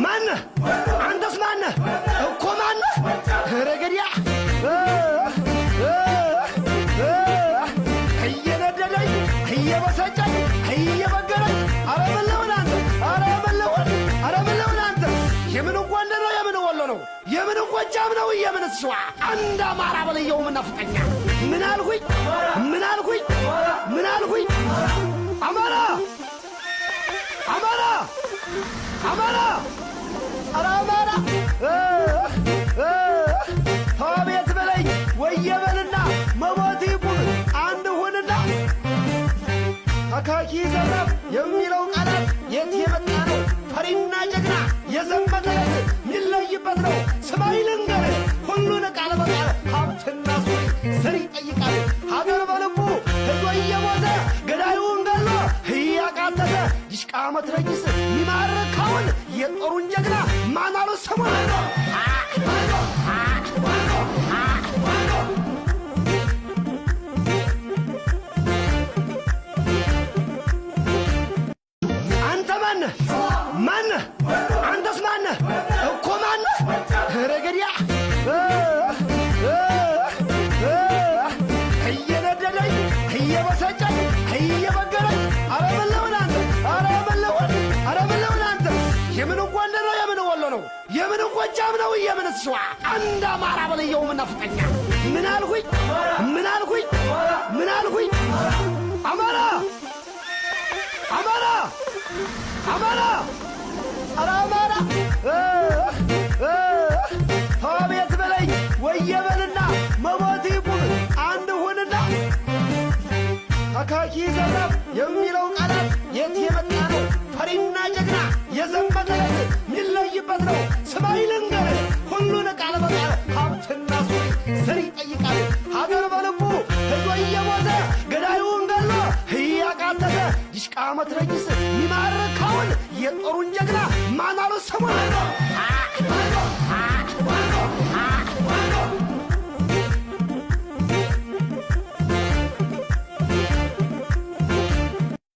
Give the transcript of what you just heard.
ማነህ አንተስ ማነህ እኮ ማነህ ረገዲያ እየነደደኝ እየበሰጨኝ እየበገረኝ አረ መለውን አንተ አረ መለውን አንተ የምን ጎንደር ነው የምን ወሎ ነው የምን ጎጃም ነው የምንስ ሸዋ አንድ አማራ በለየው ምናፍቀኛ ምን አልኩኝ አማራ አረ አማራ ተቤት በለኝ ወየበልና መሞት ይቁም አንድ ሁንና አካኪ ዘራፍ የሚለው ቃላት የት የመጣ ነው ፈሪና ጀግና የዘመተለት ሚለይበት ነው ስማይ ልንገር ሁሉን ቃል በቃል ሀብትና ሱሪ ዘር ይጠይቃል ሀገር በልቡ ህዝብ እየሞተ ገዳዩን ገሎ እያቃተተ ዲሽቃ መትረጊስ ሚማርከውን የጦሩን ጀግና ማናሉ ስሙን አንተ ማነህ አንተስ ማነህ እኮ ማነህ ረገዲያ እየነደደኝ እየበሰጨኝ እየበገረኝ አረ መለውን አንተ የምን ጎንደር ነው የምን ወሎ ነው የምን ጎጃም ነው የምንስ ሸዋ አንድ አማራ በለየው ምናፍቀኛ ምን አልኩኝ አማራ አረ አማራ ተቤት በለኝ ወየበልና መሞት ይቁም አንድ ሁንና አካኪ ዘራፍ የሚለው ቃላት የት የመጣ ነው ፈሪና ጀግና የዘመተለት ሚለይበት ነው ስማይ ልንገር ሁሉን ቃል በቃል ሀብትና ሱሪ ዘር ይጠይቃል ሀገር በልቡ ህዝብ እየሞተ ገዳዩን ገሎ እያቃተተ ዲሽቃ መትረጊስ ሚማርከውን የጦሩን ጀግና ማናሉ ስሙን